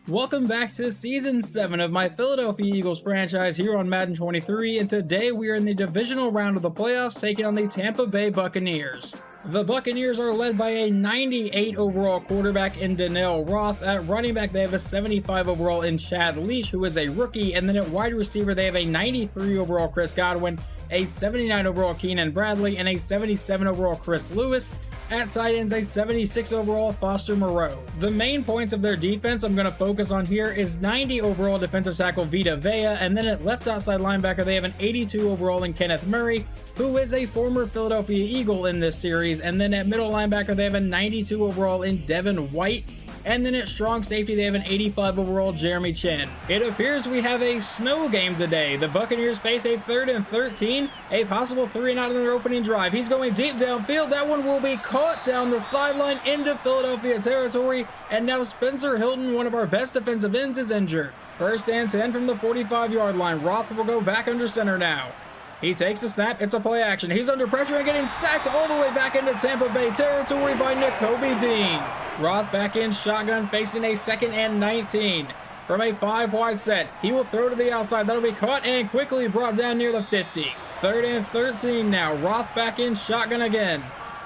Welcome back to Season 7 of my Philadelphia Eagles franchise here on Madden 23, and today we are in the divisional round of the playoffs taking on the Tampa Bay Buccaneers. The Buccaneers are led by a 98 overall quarterback in Donnell Roth. At running back, they have a 75 overall in Chad Leach, who is a rookie, and then at wide receiver, they have a 93 overall Chris Godwin, a 79 overall Keenan Bradley, and a 77 overall Chris Lewis. At tight ends, a 76 overall Foster Moreau. The main points of their defense I'm going to focus on here is 90 overall defensive tackle Vita Vea, and then at left outside linebacker they have an 82 overall in Kenneth Murray, who is a former Philadelphia Eagle in this series, and then at middle linebacker they have a 92 overall in Devin White, and then at strong safety they have an 85 overall Jeremy Chin. It appears we have a snow game today. The Buccaneers face a 3rd and 13, a possible 3-and-out in their opening drive. He's going deep downfield. That one will be caught down the sideline into Philadelphia territory, and now Spencer Hilton, one of our best defensive ends, is injured. 1st and 10 from the 45-yard line. Roth will go back under center now. He takes a snap. It's a play action. He's under pressure and getting sacked all the way back into Tampa Bay territory by Nakobe Dean. Roth back in shotgun facing a 2nd and 19. From a 5-wide set, he will throw to the outside. That'll be caught and quickly brought down near the 50. 3rd and 13 now. Roth back in shotgun again.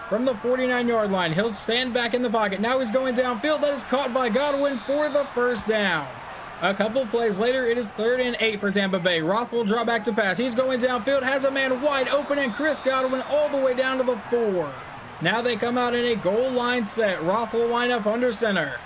From the 49-yard line, he'll stand back in the pocket. Now he's going downfield. That is caught by Godwin for the first down. A couple plays later, it is 3rd and 8 for Tampa Bay. Roth will draw back to pass. He's going downfield, has a man wide open, and Chris Godwin all the way down to the 4. Now they come out in a goal line set. Roth will line up under center.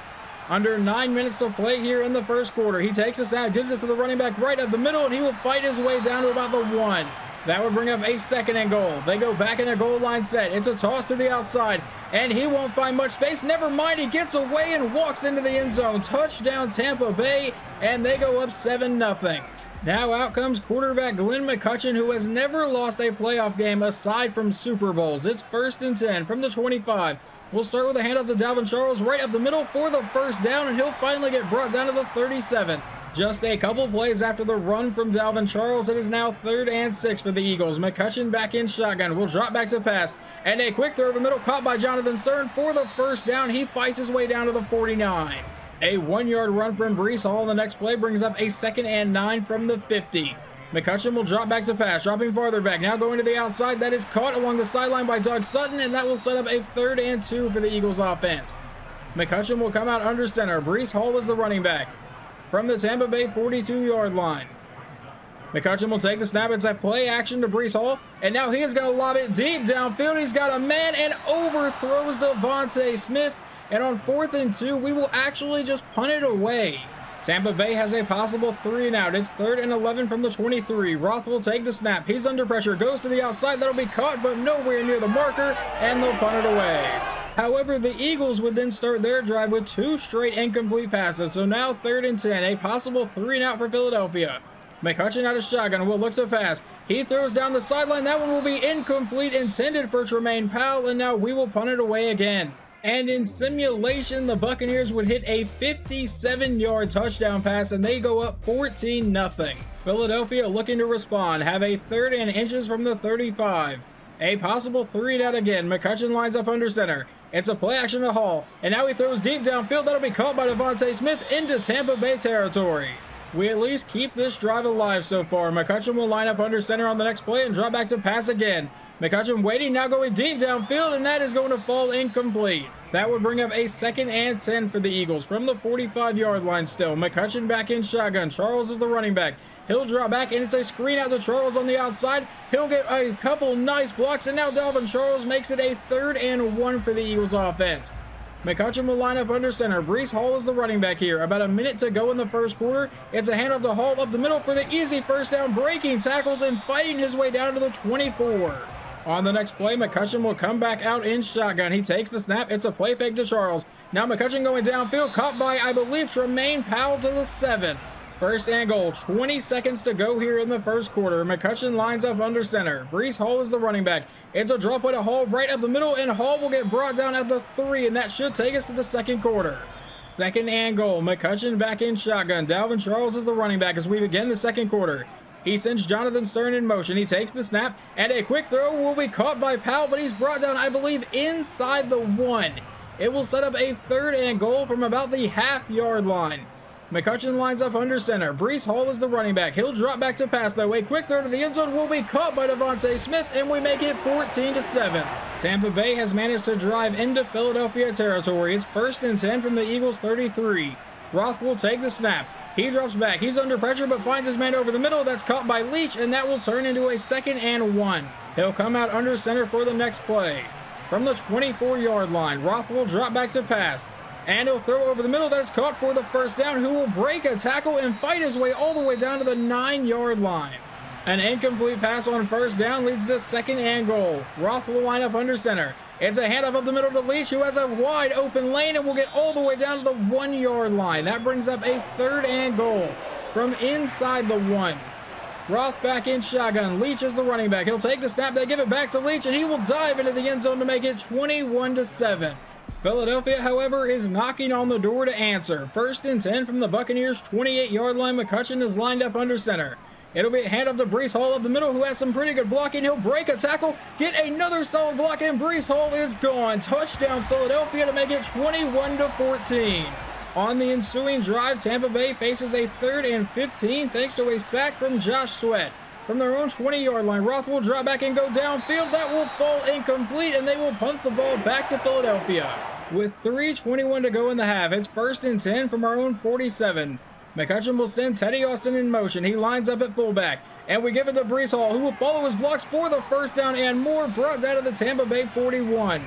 Under 9 minutes to play here in the first quarter. He takes a snap, gives it to the running back right up the middle, and he will fight his way down to about the 1. That would bring up a 2nd and goal. They go back in a goal line set. It's a toss to the outside, and he won't find much space. Never mind, he gets away and walks into the end zone. Touchdown Tampa Bay, and they go up 7-0. Now out comes quarterback Glenn McCutcheon, who has never lost a playoff game aside from Super Bowls. It's 1st and 10 from the 25. We'll start with a handoff to Dalvin Charles right up the middle for the first down, and he'll finally get brought down to the 37. Just a couple plays after the run from Dalvin Charles, it is now 3rd and 6 for the Eagles. McCutcheon back in shotgun, will drop back to pass, and a quick throw over the middle caught by Jonathan Stern for the first down. He fights his way down to the 49. A 1-yard run from Breece Hall on the next play brings up a 2nd and 9 from the 50. McCutcheon will drop back to pass, dropping farther back, now going to the outside. That is caught along the sideline by Doug Sutton, and that will set up a 3rd and 2 for the Eagles offense. McCutcheon will come out under center. Breece Hall is the running back from the Tampa Bay 42-yard line. McCutcheon will take the snap. It's a play action to Breece Hall, and now he is going to lob it deep downfield. He's got a man and overthrows Devontae Smith, and on 4th and 2, we will actually just punt it away. Tampa Bay has a possible 3-and-out. It's 3rd and 11 from the 23. Roth will take the snap. He's under pressure, goes to the outside. That'll be caught, but nowhere near the marker, and they'll punt it away. However, the Eagles would then start their drive with 2 straight incomplete passes, so now 3rd and 10, a possible 3-and-out for Philadelphia. McCutcheon out of shotgun, will look to pass. He throws down the sideline. That one will be incomplete, intended for Tremaine Powell, and now we will punt it away again. And in simulation, the Buccaneers would hit a 57-yard touchdown pass, and they go up 14-0. Philadelphia looking to respond, have a 3rd and inches from the 35. A possible 3-and-out again. McCutcheon lines up under center. It's a play action to Hall, and now he throws deep downfield. That'll be caught by Devontae Smith into Tampa Bay territory. We at least keep this drive alive so far. McCutcheon will line up under center on the next play and drop back to pass again. McCutcheon waiting, now going deep downfield, and that is going to fall incomplete. That would bring up a 2nd and 10 for the Eagles from the 45-yard line still. McCutcheon back in shotgun. Charles is the running back. He'll drop back, and it's a screen out to Charles on the outside. He'll get a couple nice blocks, and now Dalvin Charles makes it a 3rd and 1 for the Eagles offense. McCutcheon will line up under center. Breece Hall is the running back here. About a minute to go in the first quarter. It's a handoff to Hall up the middle for the easy first down, breaking tackles and fighting his way down to the 24. On the next play, McCutcheon will come back out in shotgun. He takes the snap. It's a play fake to Charles. Now McCutcheon going downfield, caught by, I believe, Tremaine Powell to the 7. 1st and goal, 20 seconds to go here in the first quarter. McCutcheon lines up under center. Breece Hall is the running back. It's a drop play to Hall right up the middle, and Hall will get brought down at the 3, and that should take us to the second quarter. 2nd and goal, McCutcheon back in shotgun. Dalvin Charles is the running back as we begin the second quarter. He sends Jonathan Stern in motion. He takes the snap, and a quick throw will be caught by Powell, but he's brought down, I believe, inside the 1. It will set up a 3rd and goal from about the half-yard line. McCutcheon lines up under center. Breece Hall is the running back. He'll drop back to pass that way. Quick throw to the end zone will be caught by Devontae Smith, and we make it 14-7. Tampa Bay has managed to drive into Philadelphia territory. It's 1st and 10 from the Eagles' 33. Roth will take the snap. He drops back. He's under pressure, but finds his man over the middle. That's caught by Leach, and that will turn into a 2nd and 1. He'll come out under center for the next play. From the 24-yard line, Roth will drop back to pass. And he'll throw over the middle. That's caught for the first down, who will break a tackle and fight his way all the way down to the 9-yard line. An incomplete pass on first down leads to 2nd and goal. Roth will line up under center. It's a handoff up the middle to Leach, who has a wide open lane and will get all the way down to the 1-yard line. That brings up a 3rd and goal from inside the 1. Roth back in shotgun. Leach is the running back. He'll take the snap. They give it back to Leach, and he will dive into the end zone to make it 21-7. Philadelphia, however, is knocking on the door to answer. 1st and 10 from the Buccaneers' 28-yard line. McCutcheon is lined up under center. It'll be a handoff to Breece Hall up the middle, who has some pretty good blocking. He'll break a tackle, get another solid block, and Breece Hall is gone. Touchdown Philadelphia to make it 21-14. On the ensuing drive, Tampa Bay faces a 3rd and 15 thanks to a sack from Josh Sweat. From their own 20-yard line, Roth will drop back and go downfield. That will fall incomplete, and they will punt the ball back to Philadelphia. With 3:21 to go in the half, it's 1st and 10 from our own 47. McCutcheon will send Teddy Austin in motion. He lines up at fullback, and we give it to Breece Hall, who will follow his blocks for the first down and more, brought down to the Tampa Bay 41.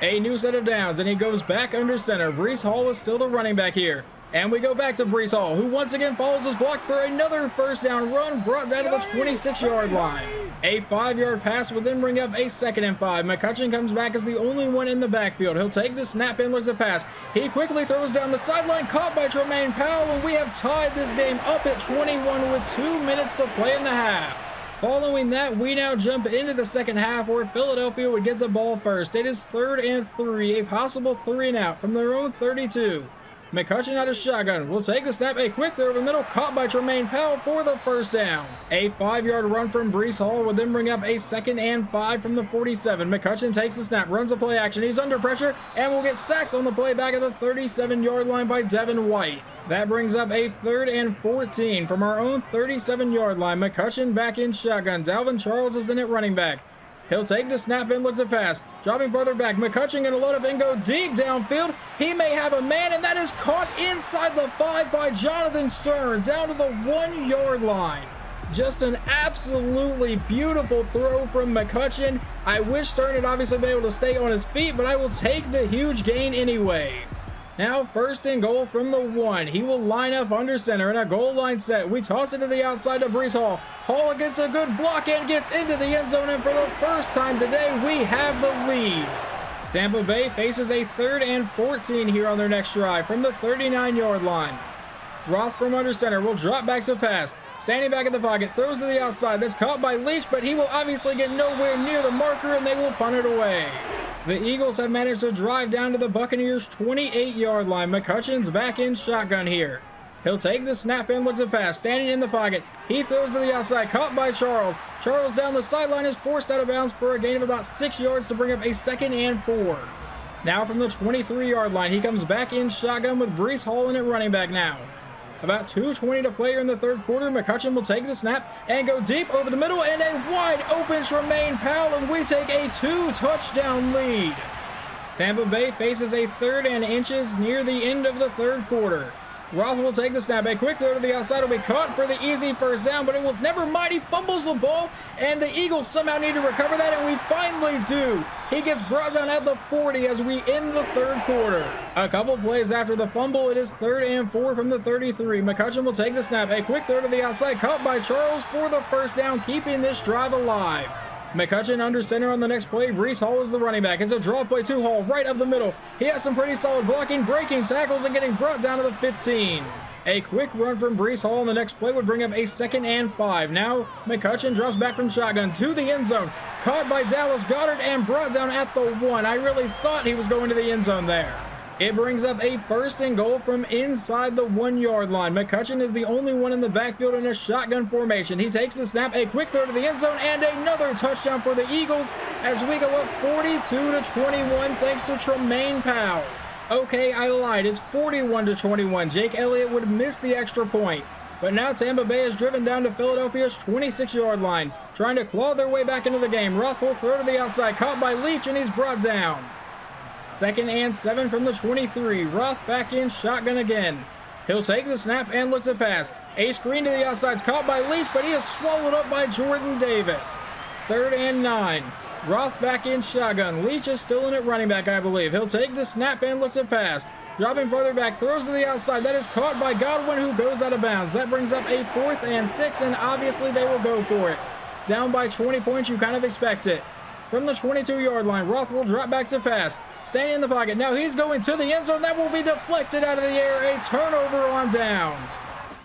A new set of downs, and he goes back under center. Breece Hall is still the running back here. And we go back to Breece Hall, who once again follows his block for another first down run, brought down to the 26-yard line. A 5-yard pass will then bring up a 2nd and 5. McCutcheon comes back as the only one in the backfield. He'll take the snap and looks at pass. He quickly throws down the sideline, caught by Tremaine Powell, and we have tied this game up at 21 with 2 minutes to play in the half. Following that, we now jump into the second half where Philadelphia would get the ball first. It is 3rd and 3, a possible 3 and out from their own 32. McCutcheon out of shotgun will take the snap, a quick throw over the middle, caught by Tremaine Powell for the first down. A 5-yard run from Breece Hall will then bring up a 2nd and 5 from the 47. McCutcheon takes the snap, runs a play action, he's under pressure, and will get sacked on the play back at the 37-yard line by Devin White. That brings up a 3rd and 14 from our own 37-yard line. McCutcheon back in shotgun. Dalvin Charles is in at running back. He'll take the snap and looks at pass. Dropping further back. McCutcheon going to load up and go deep downfield. He may have a man, and that is caught inside the 5 by Jonathan Stern down to the 1-yard line. Just an absolutely beautiful throw from McCutcheon. I wish Stern had obviously been able to stay on his feet, but I will take the huge gain anyway. Now 1st and goal from the 1. He will line up under center in a goal line set. We toss it to the outside to Breece Hall. Hall gets a good block and gets into the end zone, and for the first time today, we have the lead. Tampa Bay faces a 3rd and 14 here on their next drive from the 39-yard line. Roth from under center will drop back to pass. Standing back in the pocket, throws to the outside. That's caught by Leach, but he will obviously get nowhere near the marker, and they will punt it away. The Eagles have managed to drive down to the Buccaneers' 28-yard line. McCutcheon's back in shotgun here. He'll take the snap and looks at pass. Standing in the pocket, he throws to the outside, caught by Charles. Charles down the sideline is forced out of bounds for a gain of about 6 yards to bring up a 2nd and 4. Now from the 23-yard line, he comes back in shotgun with Breece Hall in at running back now. About 2:20 to play in the 3rd quarter. McCutcheon will take the snap and go deep over the middle, and a wide open Tremaine Powell, and we take a 2-touchdown lead. Tampa Bay faces a 3rd and inches near the end of the 3rd quarter. Roth will take the snap. A quick throw to the outside will be caught for the easy first down, but it will never mind. He fumbles the ball, and the Eagles somehow need to recover that, and we finally do. He gets brought down at the 40 as we end the 3rd quarter. A couple plays after the fumble, it is 3rd and 4 from the 33. McCutcheon will take the snap. A quick throw to the outside, caught by Charles for the first down, keeping this drive alive. McCutcheon under center on the next play. Breece Hall is the running back. It's a draw play to Hall right up the middle. He has some pretty solid blocking, breaking tackles, and getting brought down to the 15. A quick run from Breece Hall on the next play would bring up a 2nd and 5. Now McCutcheon drops back from shotgun to the end zone. Caught by Dallas Goedert and brought down at the 1. I really thought he was going to the end zone there. It brings up a 1st and goal from inside the 1-yard line. McCutcheon is the only one in the backfield in a shotgun formation. He takes the snap, a quick throw to the end zone, and another touchdown for the Eagles as we go up 42-21 thanks to Tremaine Powell. Okay, I lied. It's 41-21. Jake Elliott would miss the extra point. But now Tampa Bay is driven down to Philadelphia's 26-yard line, trying to claw their way back into the game. Roth will throw to the outside, caught by Leach, and he's brought down. 2nd and 7 from the 23. Roth back in, shotgun again. He'll take the snap and looks to pass. A screen to the outside, caught by Leach, but he is swallowed up by Jordan Davis. 3rd and 9. Roth back in shotgun. Leach is still in at running back, I believe. He'll take the snap and looks to pass. Dropping farther back, throws to the outside. That is caught by Godwin, who goes out of bounds. That brings up a 4th and 6, and obviously they will go for it. Down by 20 points, you kind of expect it. From the 22-yard line, Roth will drop back to pass. Standing in the pocket. Now he's going to the end zone. That will be deflected out of the air. A turnover on downs.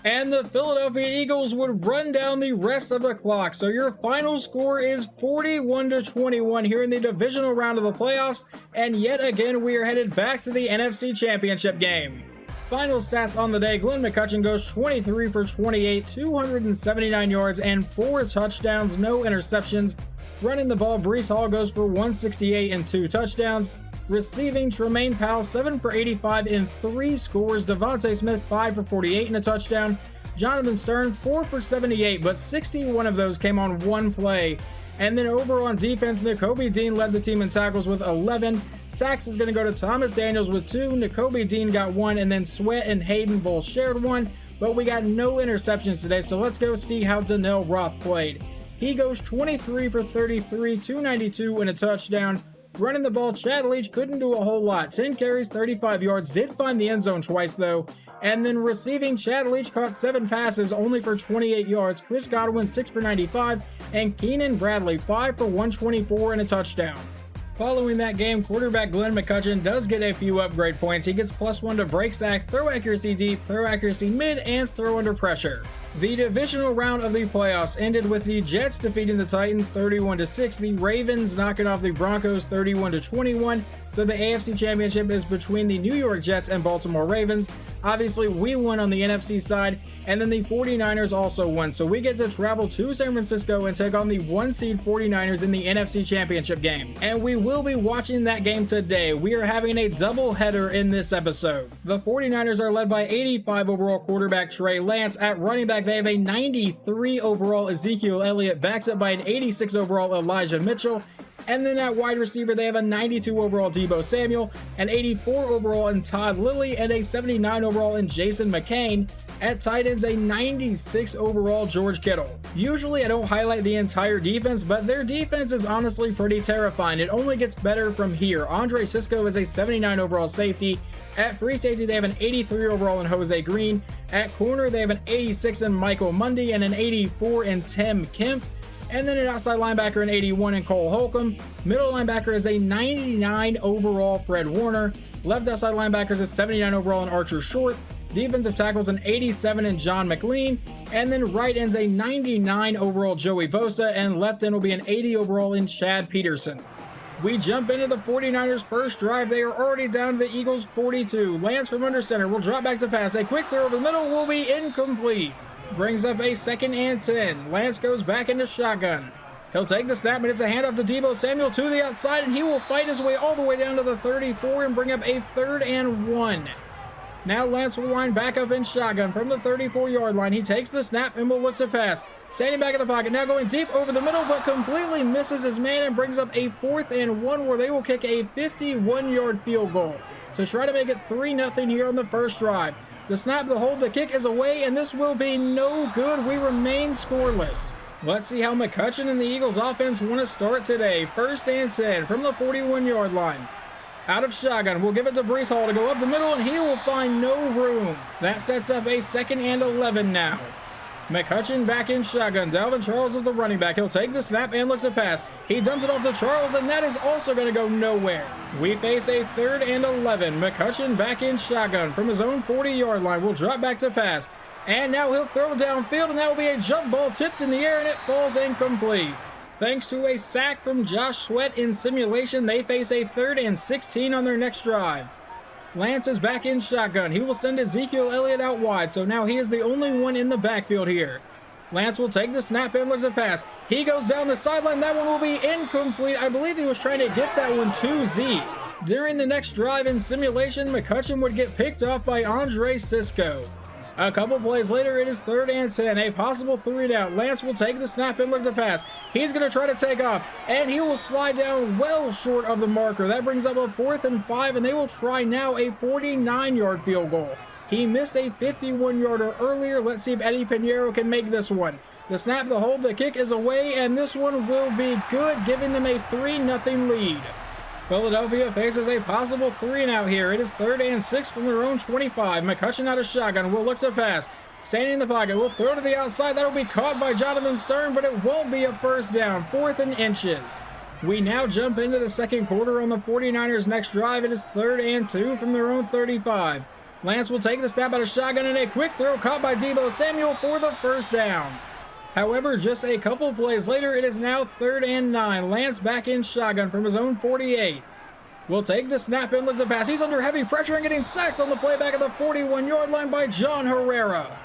And the Philadelphia Eagles would run down the rest of the clock. So your final score is 41-21 here in the divisional round of the playoffs. And yet again, we are headed back to the NFC Championship game. Final stats on the day. Glenn McCutcheon goes 23 for 28, 279 yards and 4 touchdowns, no interceptions. Running the ball, Breece Hall goes for 168 and 2 touchdowns. Receiving, Tremaine Powell 7 for 85 and 3 scores. Devontae Smith 5 for 48 and a touchdown. Jonathan Stern 4 for 78, but 61 of those came on one play. And then over on defense, Nakobe Dean led the team in tackles with 11. Sacks is going to go to Thomas Daniels with 2. Nakobe Dean got 1, and then Sweat and Hayden both shared 1. But we got no interceptions today, so let's go see how Donnell Roth played. He goes 23 for 33, 292 and a touchdown. Running the ball, Chad Leach couldn't do a whole lot. 10 carries, 35 yards, did find the end zone twice though. And then receiving, Chad Leach caught 7 passes, only for 28 yards. Chris Godwin 6 for 95, and Keenan Bradley 5 for 124 and a touchdown. Following that game, quarterback Glenn McCutcheon does get a few upgrade points. He gets +1 to break sack, throw accuracy deep, throw accuracy mid, and throw under pressure. The divisional round of the playoffs ended with the Jets defeating the Titans 31-6, the Ravens knocking off the Broncos 31-21, so the AFC Championship is between the New York Jets and Baltimore Ravens. Obviously, we won on the NFC side, and then the 49ers also won, so we get to travel to San Francisco and take on the 1-seed 49ers in the NFC Championship game. And we will be watching that game today. We are having a doubleheader in this episode. The 49ers are led by 85 overall quarterback Trey Lance. At running back, they have a 93 overall Ezekiel Elliott, backed up by an 86 overall Elijah Mitchell. And then at wide receiver, they have a 92 overall Deebo Samuel, an 84 overall in Todd Lilly, and a 79 overall in Jason McCain. At tight ends, a 96 overall George Kittle. Usually I don't highlight the entire defense, but their defense is honestly pretty terrifying. It only gets better from here. Andre Sisco is a 79 overall safety. At free safety, they have an 83 overall in Jose Green. At corner, they have an 86 in Michael Mundy and an 84 in Tim Kemp. And then an outside linebacker, an 81 in Cole Holcomb. Middle linebacker is a 99 overall Fred Warner. Left outside linebacker is a 79 overall in Archer Short. Defensive tackles an 87 in John McLean. And then right end's a 99 overall Joey Bosa. And left end will be an 80 overall in Chad Peterson. We jump into the 49ers' first drive. They are already down to the Eagles' 42. Lance from under center will drop back to pass. A quick throw over the middle will be incomplete. Brings up a 2nd and 10. Lance goes back into shotgun. He'll take the snap, and it's a handoff to Deebo Samuel to the outside, and he will fight his way all the way down to the 34 and bring up a 3rd and 1. Now Lance will wind back up in shotgun from the 34-yard line. He takes the snap and will look to pass. Standing back in the pocket, now going deep over the middle, but completely misses his man and brings up a 4th and 1 where they will kick a 51-yard field goal to try to make it 3-0 here on the first drive. The snap, the hold, the kick is away, and this will be no good. We remain scoreless. Let's see how McCutcheon and the Eagles offense want to start today. 1st and 10 from the 41-yard line. Out of shotgun, we'll give it to Breece Hall to go up the middle, and he will find no room. That sets up a 2nd and 11 now. McCutcheon back in shotgun. Dalvin Charles is the running back. He'll take the snap and looks to pass. He dumps it off to Charles, and that is also going to go nowhere. We face a 3rd and 11. McCutcheon back in shotgun from his own 40-yard line. Will drop back to pass. And now he'll throw downfield, and that will be a jump ball tipped in the air, and it falls incomplete. Thanks to a sack from Josh Sweat in simulation, they face a 3rd and 16 on their next drive. Lance is back in shotgun. He will send Ezekiel Elliott out wide, so now he is the only one in the backfield here. Lance will take the snap and looks to pass. He goes down the sideline. That one will be incomplete. I believe he was trying to get that one to Zeke. During the next drive in simulation, McCutcheon would get picked off by Andre Sisco. A couple plays later, it is 3rd and 10, a possible 3-and-out. Lance will take the snap and look to pass. He's going to try to take off, and he will slide down well short of the marker. That brings up a 4th and 5, and they will try now a 49-yard field goal. He missed a 51-yarder earlier. Let's see if Eddie Pinheiro can make this one. The snap, the hold, the kick is away, and this one will be good, giving them a 3-0 lead. Philadelphia faces a possible 3-and-out here. It is 3rd and 6 from their own 25. McCutcheon out of shotgun will look to pass. Standing in the pocket, will throw to the outside. That'll be caught by Jonathan Stern, but it won't be a first down. 4th and inches. We now jump into the second quarter on the 49ers' next drive. It is 3rd and 2 from their own 35. Lance will take the snap out of shotgun, and a quick throw caught by Deebo Samuel for the first down. However, just a couple plays later, it is now 3rd and 9. Lance back in shotgun from his own 48. Will take the snap and look to pass. He's under heavy pressure and getting sacked on the playback of the 41-yard line by John Herrera.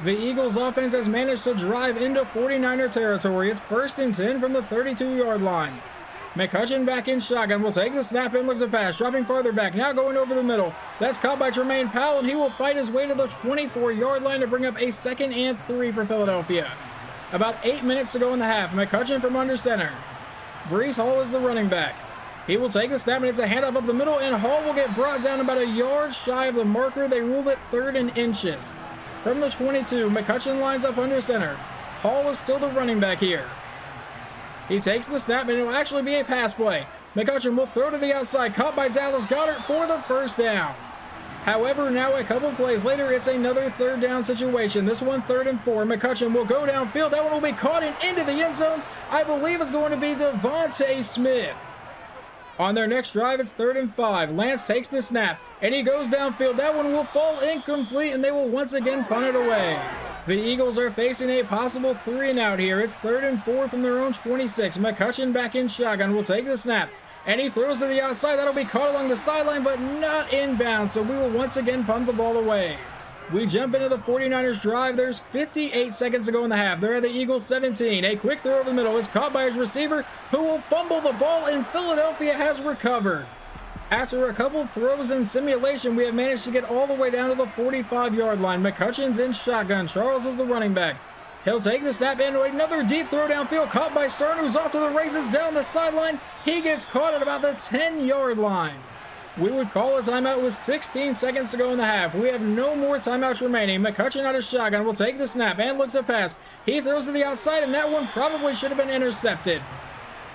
The Eagles offense has managed to drive into 49er territory. It's 1st and 10 from the 32-yard line. McCutcheon back in shotgun will take the snap and looks to pass, dropping farther back, now going over the middle. That's caught by Tremaine Powell, and he will fight his way to the 24-yard line to bring up a 2nd and 3 for Philadelphia. About 8 minutes to go in the half. McCutcheon from under center. Breece Hall is the running back. He will take the snap, and it's a handoff up the middle, and Hall will get brought down about a yard shy of the marker. They ruled it 3rd and inches. From the 22, McCutcheon lines up under center. Hall is still the running back here. He takes the snap, and it will actually be a pass play. McCutcheon will throw to the outside, caught by Dallas Goedert for the first down. However, now a couple plays later, it's another 3rd down situation. This one 3rd and 4. McCutcheon will go downfield. That one will be caught and into the end zone. I believe it's going to be Devontae Smith. On their next drive, it's 3rd and 5. Lance takes the snap, and he goes downfield. That one will fall incomplete, and they will once again punt it away. The Eagles are facing a possible 3-and-out here. It's 3rd and 4 from their own 26. McCutcheon back in shotgun will take the snap, and he throws to the outside. That'll be caught along the sideline, but not inbound, so we will once again punt the ball away. We jump into the 49ers drive. There's 58 seconds to go in the half. They're at the Eagles 17. A quick throw over the middle is caught by his receiver, who will fumble the ball, and Philadelphia has recovered. After a couple throws in simulation, we have managed to get all the way down to the 45-yard line. McCutcheon's in shotgun. Charles is the running back. He'll take the snap, and another deep throw downfield caught by Stern, who's off to the races down the sideline. He gets caught at about the 10-yard line. We would call a timeout with 16 seconds to go in the half. We have no more timeouts remaining. McCutcheon out of shotgun will take the snap and looks to pass. He throws to the outside, and that one probably should have been intercepted.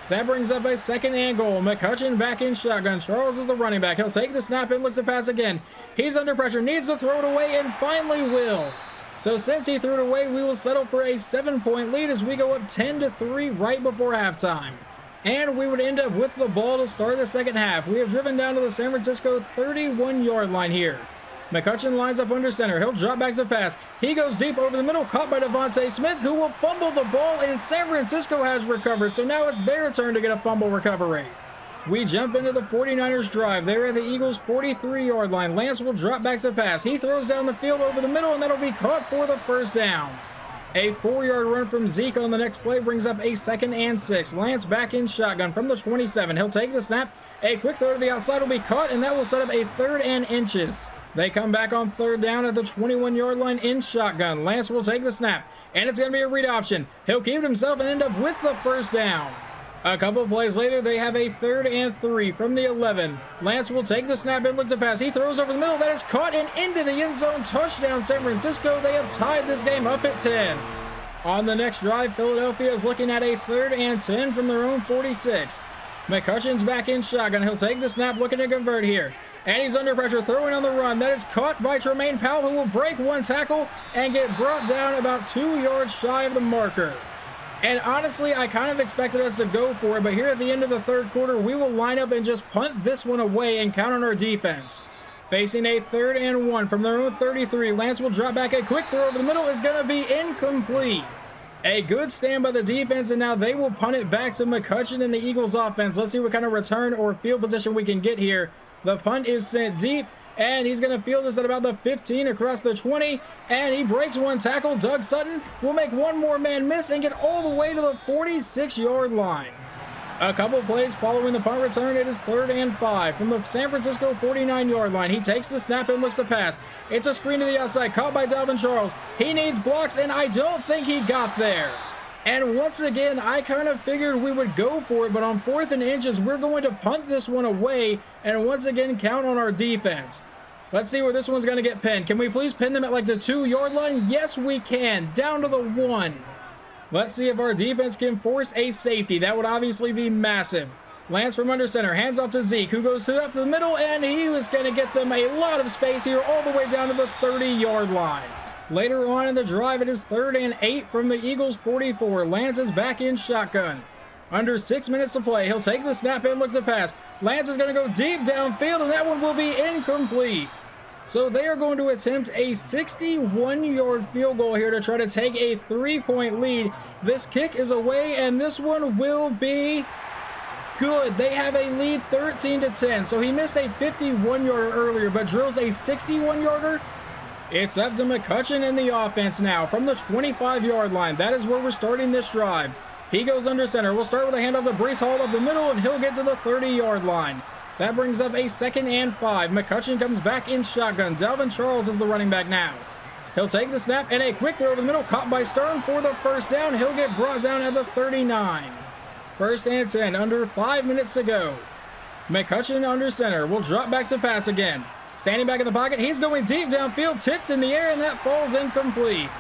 That brings up a 2nd and goal. McCutcheon back in shotgun. Charles is the running back. He'll take the snap and looks to pass again. He's under pressure, needs to throw it away, and finally will. So since he threw it away, we will settle for a 7-point lead as we go up 10-3 right before halftime. And we would end up with the ball to start the second half. We have driven down to the San Francisco 31-yard line here. McCutcheon lines up under center. He'll drop back to pass. He goes deep over the middle, caught by Devontae Smith, who will fumble the ball, and San Francisco has recovered. So now it's their turn to get a fumble recovery. We jump into the 49ers drive. They're at the Eagles 43-yard line. Lance will drop back to pass. He throws down the field over the middle, and that'll be caught for the first down. A 4-yard run from Zeke on the next play brings up a 2nd and 6. Lance back in shotgun from the 27. He'll take the snap. A quick throw to the outside will be caught, and that will set up a 3rd and inches. They come back on 3rd down at the 21-yard line in shotgun. Lance will take the snap, and it's going to be a read option. He'll keep it himself and end up with the first down. A couple plays later, they have a 3rd and 3 from the 11. Lance will take the snap and look to pass. He throws over the middle. That is caught and into the end zone. Touchdown, San Francisco. They have tied this game up at 10. On the next drive, Philadelphia is looking at a 3rd and 10 from their own 46. McCutcheon's back in shotgun. He'll take the snap, looking to convert here. And he's under pressure, throwing on the run. That is caught by Tremaine Powell, who will break one tackle and get brought down about 2 yards shy of the marker. And honestly, I kind of expected us to go for it, but here at the end of the third quarter, we will line up and just punt this one away and count on our defense. Facing a 3rd and 1 from their own 33, Lance will drop back. A quick throw over the middle is going to be incomplete. A good stand by the defense, and now they will punt it back to McCutcheon and the Eagles offense. Let's see what kind of return or field position we can get here. The punt is sent deep, and he's going to field this at about the 15 across the 20, and he breaks one tackle. Doug Sutton will make one more man miss and get all the way to the 46-yard line. A couple plays following the punt return, it is 3rd and 5 from the San Francisco 49-yard line. He takes the snap and looks to pass. It's a screen to the outside, caught by Dalvin Charles. He needs blocks, and I don't think he got there. And once again, I kind of figured we would go for it, but on 4th and inches, we're going to punt this one away and once again count on our defense. Let's see where this one's going to get pinned. Can we please pin them at like the 2-yard line? Yes, we can. Down to the 1. Let's see if our defense can force a safety. That would obviously be massive. Lance from under center, hands off to Zeke, who goes up the middle, and he was going to get them a lot of space here all the way down to the 30-yard line. Later on in the drive, it is 3rd and 8 from the Eagles 44. Lance is back in shotgun. Under 6 minutes to play, he'll take the snap and look to pass. Lance is going to go deep downfield, and that one will be incomplete. So they are going to attempt a 61-yard field goal here to try to take a 3-point lead. This kick is away, and this one will be good. They have a lead 13-10. So he missed a 51-yarder earlier, but drills a 61-yarder. It's up to McCutcheon in the offense now from the 25-yard line. That is where we're starting this drive. He goes under center. We'll start with a handoff to Breece Hall up the middle, and he'll get to the 30-yard line. That brings up a 2nd and 5. McCutcheon comes back in shotgun. Dalvin Charles is the running back now. He'll take the snap, and a quick throw over the middle, caught by Stern for the first down. He'll get brought down at the 39. 1st and 10, under 5 minutes to go. McCutcheon under center. Will drop back to pass again. Standing back in the pocket, he's going deep downfield, tipped in the air, and that falls incomplete.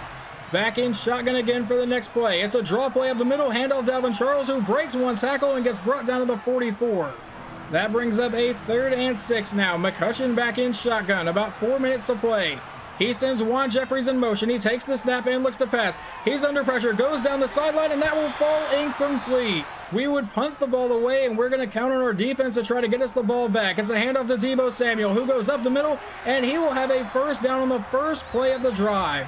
Back in shotgun again for the next play. It's a draw play up the middle, handoff Dalvin Charles, who breaks one tackle and gets brought down to the 44. That brings up a 3rd and 6 now. McCutcheon back in shotgun, about 4 minutes to play. He sends Juan Jeffries in motion. He takes the snap and looks to pass. He's under pressure, goes down the sideline, and that will fall incomplete. We would punt the ball away, and we're going to count on our defense to try to get us the ball back. It's a handoff to Deebo Samuel, who goes up the middle, and he will have a first down on the first play of the drive.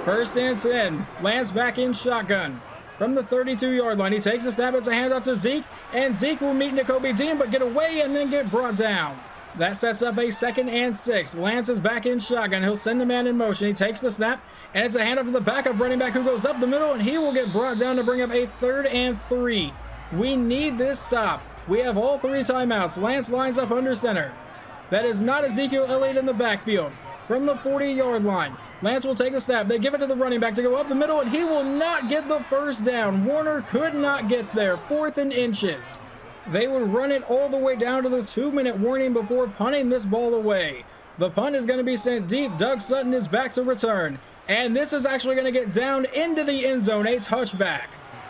1st and 10. Lance back in shotgun. From the 32-yard line, he takes a snap. It's a handoff to Zeke, and Zeke will meet Nakobe Dean, but get away and then get brought down. That sets up a 2nd and 6. Lance is back in shotgun. He'll send the man in motion. He takes the snap, and it's a handoff to the backup running back who goes up the middle, and he will get brought down to bring up a 3rd and 3. We need this stop. We have all 3 timeouts. Lance lines up under center. That is not Ezekiel Elliott in the backfield. From the 40-yard line, Lance will take the snap. They give it to the running back to go up the middle, and he will not get the first down. Warner could not get there. 4th and inches. They would run it all the way down to the 2-minute warning before punting this ball away. The punt is going to be sent deep. Doug Sutton is back to return. And this is actually going to get down into the end zone, a touchback.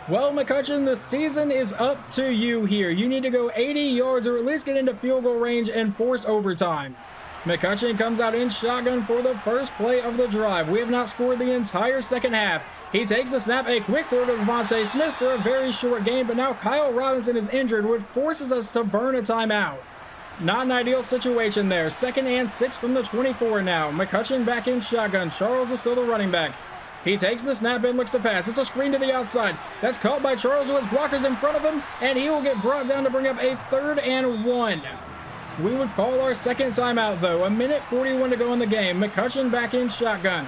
Well, McCutcheon, the season is up to you here. You need to go 80 yards or at least get into field goal range and force overtime. McCutcheon comes out in shotgun for the first play of the drive. We have not scored the entire second half. He takes the snap, a quick throw to Devontae Smith for a very short gain, but now Kyle Robinson is injured, which forces us to burn a timeout. Not an ideal situation there. 2nd and 6 from the 24 now. McCutcheon back in shotgun. Charles is still the running back. He takes the snap and looks to pass. It's a screen to the outside. That's caught by Charles, who has blockers in front of him, and he will get brought down to bring up a 3rd and 1. We would call our second timeout, though. 1:41 to go in the game. McCutcheon back in shotgun.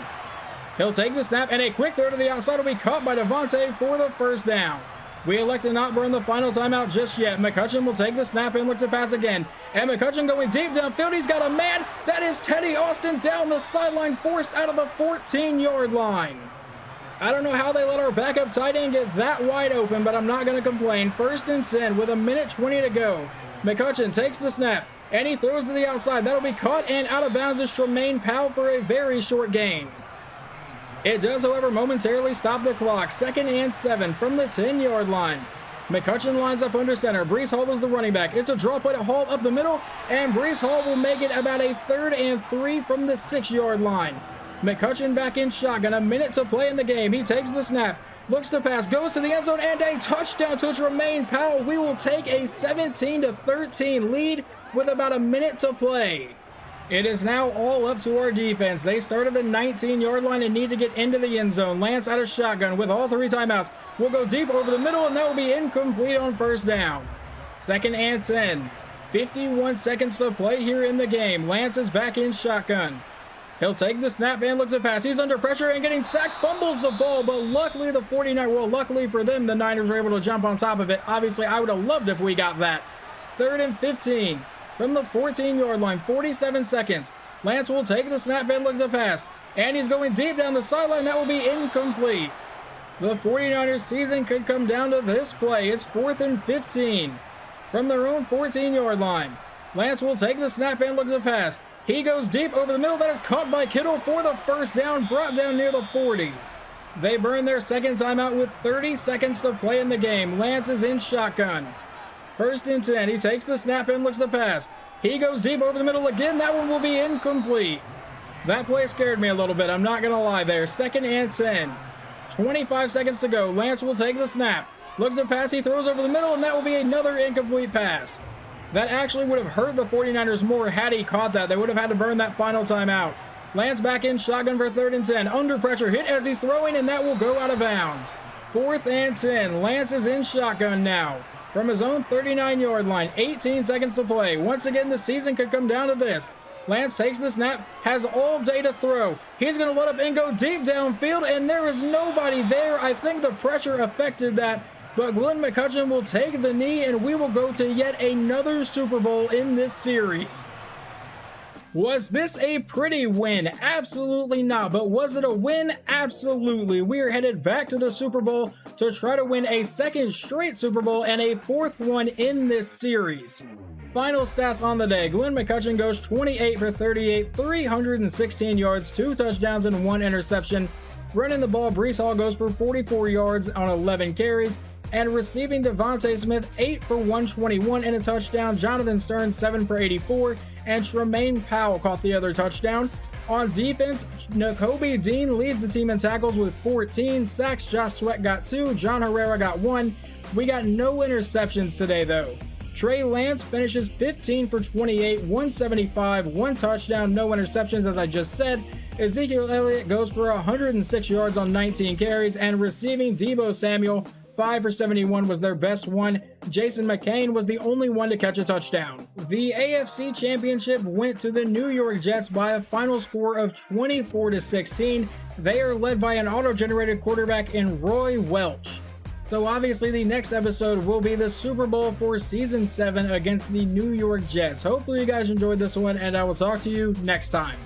He'll take the snap, and a quick throw to the outside will be caught by Devontae for the first down. We elect to not burn the final timeout just yet. McCutcheon will take the snap and look to pass again. And McCutcheon going deep downfield. He's got a man. That is Teddy Austin down the sideline, forced out of the 14-yard line. I don't know how they let our backup tight end get that wide open, but I'm not going to complain. 1st and 10 with 1:20 to go. McCutcheon takes the snap, and he throws to the outside. That'll be caught, and out of bounds is Tremaine Powell for a very short gain. It does, however, momentarily stop the clock. 2nd and 7 from the 10-yard line. McCutcheon lines up under center. Breece Hall is the running back. It's a draw play to Hall up the middle, and Breece Hall will make it about a 3rd and 3 from the 6-yard line. McCutcheon back in shotgun. 1 minute to play in the game. He takes the snap, looks to pass, goes to the end zone, and a touchdown to Tremaine Powell. We will take a 17-13 lead with about 1 minute to play. It is now all up to our defense. They started the 19-yard line and need to get into the end zone. Lance out of shotgun with all 3 timeouts. We'll go deep over the middle, and that will be incomplete on first down. 2nd and 10. 51 seconds to play here in the game. Lance is back in shotgun. He'll take the snap and looks at pass. He's under pressure and getting sacked, fumbles the ball, but luckily the 49ers, well, luckily for them, the Niners were able to jump on top of it. Obviously, I would have loved if we got that. 3rd and 15 from the 14-yard line, 47 seconds. Lance will take the snap and looks at pass, and he's going deep down the sideline. That will be incomplete. The 49ers season could come down to this play. It's 4th and 15 from their own 14-yard line. Lance will take the snap and looks at pass. He goes deep over the middle. That is caught by Kittle for the first down, brought down near the 40. They burn their second timeout with 30 seconds to play in the game. Lance is in shotgun. 1st and 10. He takes the snap and looks to pass. He goes deep over the middle again. That one will be incomplete. That play scared me a little bit. I'm not going to lie there. 2nd and 10. 25 seconds to go. Lance will take the snap. Looks to pass. He throws over the middle, and that will be another incomplete pass. That actually would have hurt the 49ers more had he caught that. They would have had to burn that final timeout. Lance back in shotgun for 3rd and 10. Under pressure, hit as he's throwing, and that will go out of bounds. 4th and 10. Lance is in shotgun now from his own 39-yard line. 18 seconds to play. Once again, the season could come down to this. Lance takes the snap, has all day to throw. He's going to load up and go deep downfield, and there is nobody there. I think the pressure affected that. But Glenn McCutcheon will take the knee, and we will go to yet another Super Bowl in this series. Was this a pretty win? Absolutely not. But was it a win? Absolutely. We are headed back to the Super Bowl to try to win a 2nd straight Super Bowl and a 4th one in this series. Final stats on the day. Glenn McCutcheon goes 28 for 38, 316 yards, 2 touchdowns, and 1 interception. Running the ball, Breece Hall goes for 44 yards on 11 carries. And receiving, Devontae Smith 8 for 121 and a touchdown. Jonathan Stern 7 for 84, and Tremaine Powell caught the other touchdown. On defense, Nakobe Dean leads the team in tackles with 14 sacks. Josh Sweat got 2. John Herrera got 1. We got no interceptions today though. Trey Lance finishes 15 for 28, 175, 1 touchdown, no interceptions as I just said. Ezekiel Elliott goes for 106 yards on 19 carries, and receiving, Deebo Samuel 5 for 71 was their best one. Jason McCain was the only one to catch a touchdown. The AFC Championship went to the New York Jets by a final score of 24-16. They are led by an auto-generated quarterback in Roy Welch. So obviously the next episode will be the Super Bowl for Season 7 against the New York Jets. Hopefully you guys enjoyed this one, and I will talk to you next time.